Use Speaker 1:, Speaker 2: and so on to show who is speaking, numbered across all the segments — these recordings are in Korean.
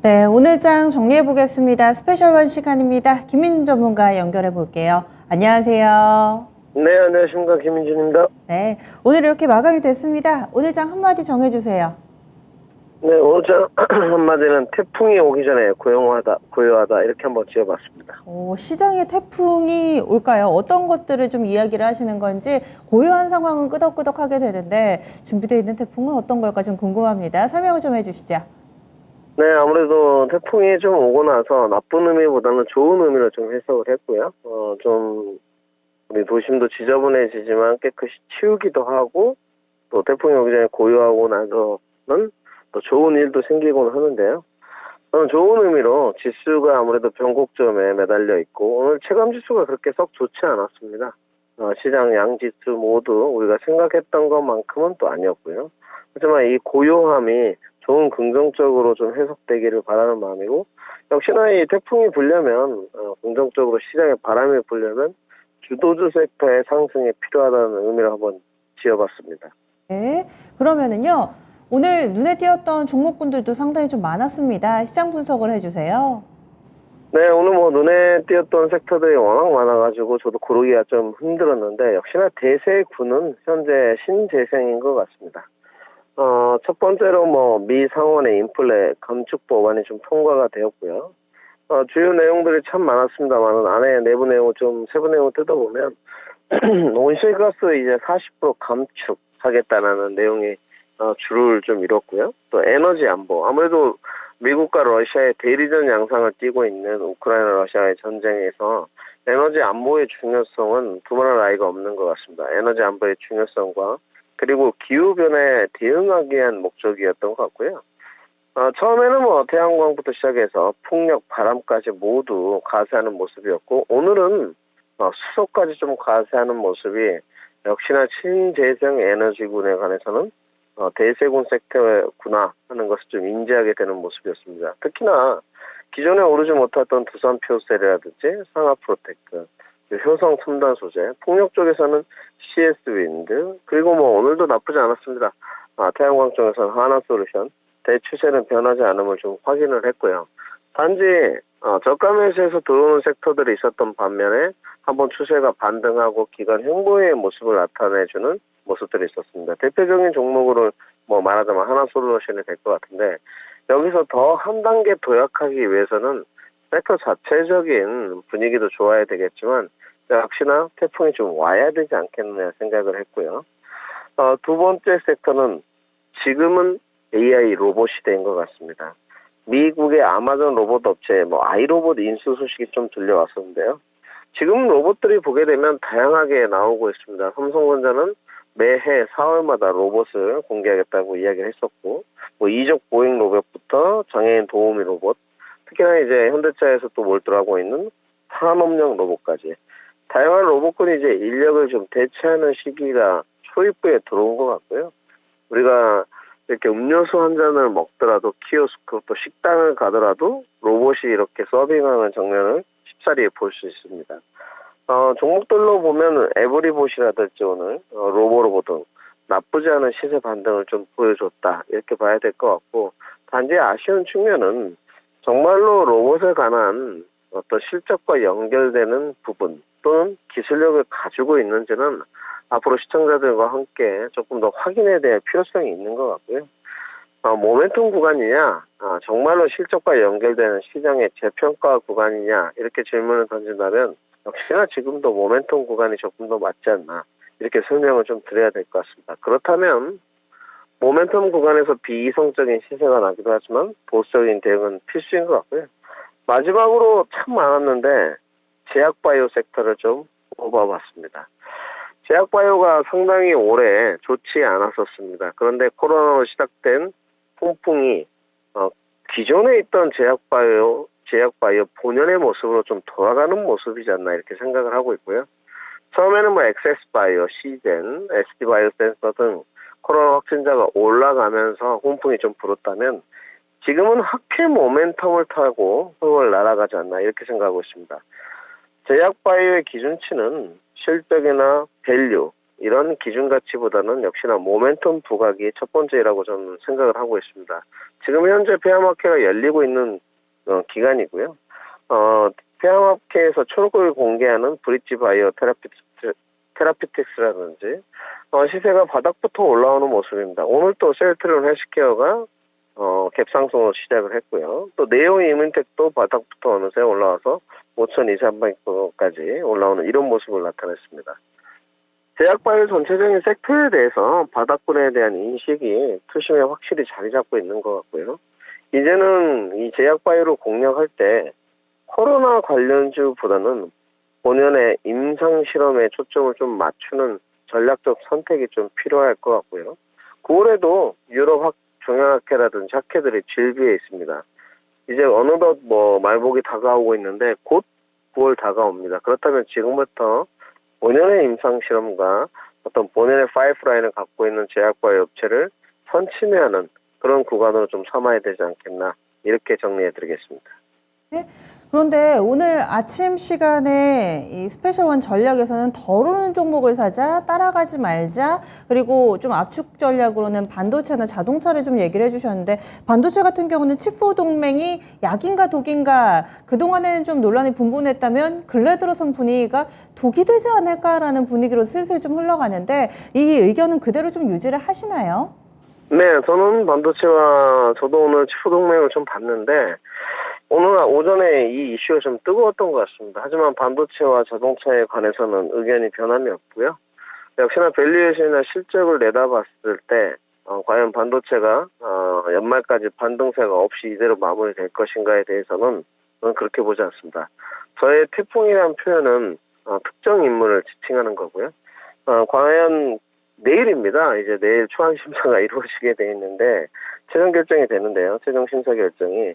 Speaker 1: 네, 오늘 장 정리해 보겠습니다. 스페셜 원 시간입니다. 김민준 전문가 연결해 볼게요. 안녕하세요.
Speaker 2: 네, 안녕하십니까. 김민준입니다.
Speaker 1: 네, 오늘 이렇게 마감이 됐습니다. 오늘 장 한마디 정해 주세요.
Speaker 2: 네, 오늘 저 한마디는 태풍이 오기 전에 고요하다 이렇게 한번 지어봤습니다.
Speaker 1: 시장에 태풍이 올까요? 어떤 것들을 좀 이야기를 하시는 건지 고요한 상황은 끄덕끄덕하게 되는데 준비되어 있는 태풍은 어떤 걸까 좀 궁금합니다. 설명을 좀 해주시죠.
Speaker 2: 네, 아무래도 태풍이 좀 오고 나서 나쁜 의미보다는 좋은 의미로 좀 해석을 했고요. 좀 우리 도심도 지저분해지지만 깨끗이 치우기도 하고 또 태풍이 오기 전에 고요하고 나서는 또 좋은 일도 생기곤 하는데요. 저는 좋은 의미로 지수가 아무래도 변곡점에 매달려 있고 오늘 체감 지수가 그렇게 썩 좋지 않았습니다. 시장 양지수 모두 우리가 생각했던 것만큼은 또 아니었고요. 하지만 이 고요함이 좋은 긍정적으로 좀 해석되기를 바라는 마음이고 역시나 이 태풍이 불려면 긍정적으로 시장에 바람이 불려면 주도주 섹터의 상승이 필요하다는 의미로 한번 지어봤습니다.
Speaker 1: 네, 그러면은요. 오늘 눈에 띄었던 종목군들도 상당히 좀 많았습니다. 시장 분석을 해주세요.
Speaker 2: 네, 오늘 뭐 눈에 띄었던 섹터들이 워낙 많아가지고 저도 고르기가 좀 힘들었는데 역시나 대세군은 현재 신재생인 것 같습니다. 첫 번째로 뭐 미 상원의 인플레 감축 법안이 좀 통과가 되었고요. 주요 내용들이 참 많았습니다만 안에 내부 내용을 좀 세부 내용을 뜯어보면 온실가스 이제 40% 감축하겠다는 내용이 줄을 좀 이뤘고요. 또 에너지 안보. 아무래도 미국과 러시아의 대리전 양상을 띠고 있는 우크라이나 러시아의 전쟁에서 에너지 안보의 중요성은 두말할 나위가 없는 것 같습니다. 에너지 안보의 중요성과 그리고 기후변화에 대응하기 위한 목적이었던 것 같고요. 처음에는 뭐 태양광부터 시작해서 풍력, 바람까지 모두 가세하는 모습이었고 오늘은 수소까지 좀 가세하는 모습이 역시나 신재생 에너지군에 관해서는 대세군 섹터구나 하는 것을 좀 인지하게 되는 모습이었습니다. 특히나 기존에 오르지 못했던 두산 퓨어셀이라든지 상하프로테크, 효성 첨단 소재, 풍력 쪽에서는 CS 윈드, 그리고 뭐 오늘도 나쁘지 않았습니다. 태양광 쪽에서는 하나솔루션, 대추세는 변하지 않음을 좀 확인을 했고요. 단지 저가 매수에서 들어오는 섹터들이 있었던 반면에 한번 추세가 반등하고 기간 횡보의 모습을 나타내주는 모습들이 있었습니다. 대표적인 종목으로 뭐 말하자면 하나솔루션이 될 것 같은데 여기서 더 한 단계 도약하기 위해서는 섹터 자체적인 분위기도 좋아야 되겠지만 역시나 태풍이 좀 와야 되지 않겠느냐 생각을 했고요. 두 번째 섹터는 지금은 AI 로봇 시대인 것 같습니다. 미국의 아마존 로봇 업체 아이로봇 인수 소식이 좀 들려왔었는데요. 지금 로봇들이 보게 되면 다양하게 나오고 있습니다. 삼성전자는 매해 4월마다 로봇을 공개하겠다고 이야기를 했었고, 이족 보행 로봇부터 장애인 도우미 로봇, 특히나 이제 현대차에서 또 몰두하고 있는 산업용 로봇까지 다양한 로봇군이 이제 인력을 좀 대체하는 시기가 초입부에 들어온 것 같고요. 우리가 이렇게 음료수 한 잔을 먹더라도 키오스크 또 식당을 가더라도 로봇이 이렇게 서빙하는 장면을 쉽사리 볼 수 있습니다. 종목들로 보면 에브리봇이라든지 오늘 로보로봇 등 나쁘지 않은 시세 반등을 좀 보여줬다 이렇게 봐야 될 것 같고 단지 아쉬운 측면은 정말로 로봇에 관한 어떤 실적과 연결되는 부분 또는 기술력을 가지고 있는지는 앞으로 시청자들과 함께 조금 더 확인해야 될 필요성이 있는 것 같고요. 모멘텀 구간이냐 정말로 실적과 연결되는 시장의 재평가 구간이냐 이렇게 질문을 던진다면 역시나 지금도 모멘텀 구간이 조금 더 맞지 않나 이렇게 설명을 좀 드려야 될 것 같습니다. 그렇다면 모멘텀 구간에서 비이성적인 시세가 나기도 하지만 보수적인 대응은 필수인 것 같고요. 마지막으로 참 많았는데 제약바이오 섹터를 좀 뽑아봤습니다. 제약바이오가 상당히 오래 좋지 않았었습니다. 그런데 코로나로 시작된 풍풍이 기존에 있던 제약바이오 본연의 모습으로 좀 돌아가는 모습이지 않나 이렇게 생각을 하고 있고요. 처음에는 엑세스바이오, 시젠, SD바이오센서 등 코로나 확진자가 올라가면서 훈풍이 좀 불었다면 지금은 확해 모멘텀을 타고 흥을 날아가지 않나 이렇게 생각하고 있습니다. 제약바이오의 기준치는 실적이나 밸류, 이런 기준 가치보다는 역시나 모멘텀 부각이 첫 번째라고 저는 생각을 하고 있습니다. 지금 현재 페어마켓가 열리고 있는 기간이고요. 페어마켓에서 초록을 공개하는 브릿지 바이오 테라피틱스라든지 시세가 바닥부터 올라오는 모습입니다. 오늘 또 셀트리온 헬스케어가 갭상승으로 시작을 했고요. 또 네오 이민텍도 바닥부터 어느새 올라와서 5,200까지 올라오는 이런 모습을 나타냈습니다. 제약바이오 전체적인 섹터에 대해서 바닥권에 대한 인식이 투심에 확실히 자리 잡고 있는 것 같고요. 이제는 이 제약바이오를 공략할 때 코로나 관련주보다는 본연의 임상실험에 초점을 좀 맞추는 전략적 선택이 좀 필요할 것 같고요. 9월에도 유럽 종양학회라든지 학회들이 질비해 있습니다. 이제 어느덧 말복이 다가오고 있는데 곧 9월 다가옵니다. 그렇다면 지금부터 본연의 임상실험과 어떤 본연의 파이프라인을 갖고 있는 제약바이오 업체를 선침해하는 그런 구간으로 좀 삼아야 되지 않겠나 이렇게 정리해드리겠습니다.
Speaker 1: 네? 그런데 오늘 아침 시간에 이 스페셜원 전략에서는 덜 오르는 종목을 사자, 따라가지 말자, 그리고 좀 압축 전략으로는 반도체나 자동차를 좀 얘기를 해주셨는데, 반도체 같은 경우는 칩4 동맹이 약인가 독인가 그동안에는 좀 논란이 분분했다면 근래 들어선 분위기가 독이 되지 않을까라는 분위기로 슬슬 좀 흘러가는데, 이 의견은 그대로 좀 유지를 하시나요?
Speaker 2: 네, 저는 반도체와 저도 오늘 칩4 동맹을 좀 봤는데 오늘 오전에 이 이슈가 좀 뜨거웠던 것 같습니다. 하지만 반도체와 자동차에 관해서는 의견이 변함이 없고요. 역시나 밸류에이션이나 실적을 내다봤을 때 과연 반도체가 연말까지 반등세가 없이 이대로 마무리될 것인가에 대해서는 저는 그렇게 보지 않습니다. 저의 태풍이라는 표현은 특정 인물을 지칭하는 거고요. 과연 내일입니다. 이제 내일 초안 심사가 이루어지게 돼 있는데 최종 결정이 되는데요. 최종 심사 결정이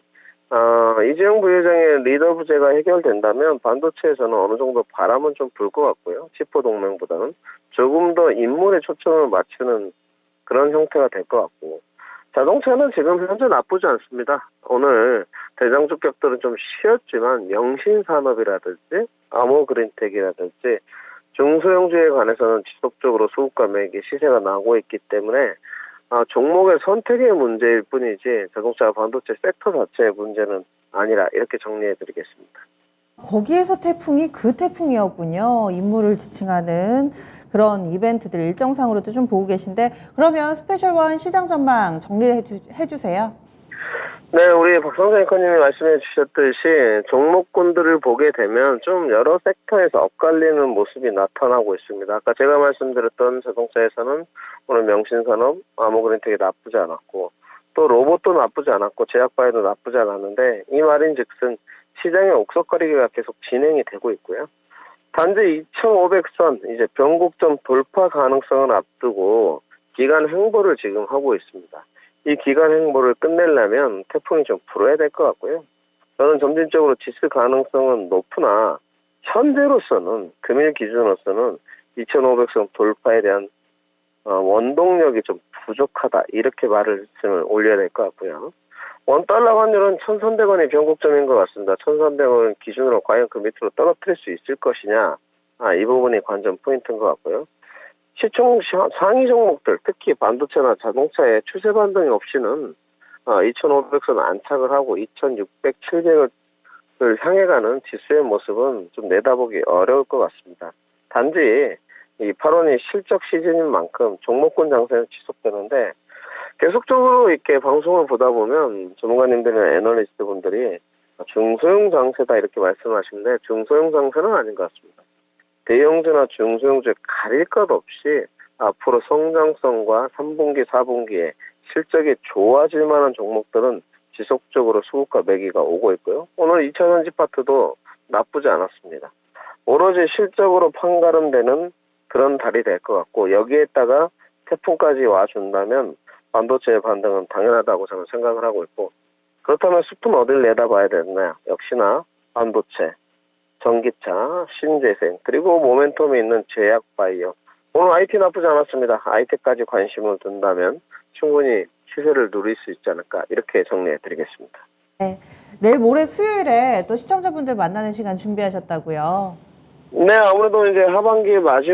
Speaker 2: 이재용 부회장의 리더 부재가 해결된다면 반도체에서는 어느 정도 바람은 좀 불 것 같고요. 칩4 동맹보다는 조금 더 인물에 초점을 맞추는 그런 형태가 될 것 같고, 자동차는 지금 현재 나쁘지 않습니다. 오늘 대장 주격들은 좀 쉬었지만 영신산업이라든지 아모그린텍이라든지 중소형주에 관해서는 지속적으로 수급과 매기 시세가 나오고 있기 때문에 종목의 선택의 문제일 뿐이지 자동차 반도체 섹터 자체의 문제는 아니라 이렇게 정리해드리겠습니다.
Speaker 1: 거기에서 태풍이 그 태풍이었군요. 인물을 지칭하는 그런 이벤트들 일정상으로도 좀 보고 계신데, 그러면 스페셜원 시장 전망 정리를 해주세요.
Speaker 2: 네, 우리 박성재 앵커님이 말씀해 주셨듯이 종목군들을 보게 되면 좀 여러 섹터에서 엇갈리는 모습이 나타나고 있습니다. 아까 제가 말씀드렸던 자동차에서는 오늘 명신산업, 아모그린텍이 나쁘지 않았고 또 로봇도 나쁘지 않았고 제약바이오도 나쁘지 않았는데 이 말인즉슨 시장의 옥석거리기가 계속 진행이 되고 있고요. 단지 2,500선 이제 변곡점 돌파 가능성을 앞두고 기간 횡보를 지금 하고 있습니다. 이 기간 횡보를 끝내려면 태풍이 좀 불어야 될 것 같고요. 저는 점진적으로 지수 가능성은 높으나 현재로서는 금일 기준으로서는 2,500선 돌파에 대한 원동력이 좀 부족하다 이렇게 말씀을 올려야 될 것 같고요. 원달러 환율은 1,300원이 변곡점인 것 같습니다. 1,300원 기준으로 과연 그 밑으로 떨어뜨릴 수 있을 것이냐, 이 부분이 관전 포인트인 것 같고요. 시총 상위 종목들, 특히 반도체나 자동차의 추세 반등이 없이는 2,500선 안착을 하고 2,600, 700을 향해 가는 지수의 모습은 좀 내다보기 어려울 것 같습니다. 단지 이 8월이 실적 시즌인 만큼 종목군 장세는 지속되는데 계속적으로 이렇게 방송을 보다 보면 전문가님들이나 애널리스트 분들이 중소형 장세다 이렇게 말씀하시는데 중소형 장세는 아닌 것 같습니다. 대형주나 중소형주에 가릴 것 없이 앞으로 성장성과 3분기, 4분기에 실적이 좋아질 만한 종목들은 지속적으로 수급과 매기가 오고 있고요. 오늘 2차전지 파트도 나쁘지 않았습니다. 오로지 실적으로 판가름되는 그런 달이 될 것 같고 여기에다가 태풍까지 와준다면 반도체의 반등은 당연하다고 저는 생각을 하고 있고 그렇다면 숲은 어딜 내다봐야 되나 역시나 반도체, 전기차, 신재생 그리고 모멘텀이 있는 제약바이오 오늘 IT 나쁘지 않았습니다. IT까지 관심을 둔다면 충분히 시세를 누릴 수 있지 않을까 이렇게 정리해드리겠습니다.
Speaker 1: 네, 내일 모레 수요일에 또 시청자분들 만나는 시간 준비하셨다고요.
Speaker 2: 네, 아무래도 이제 하반기 마지막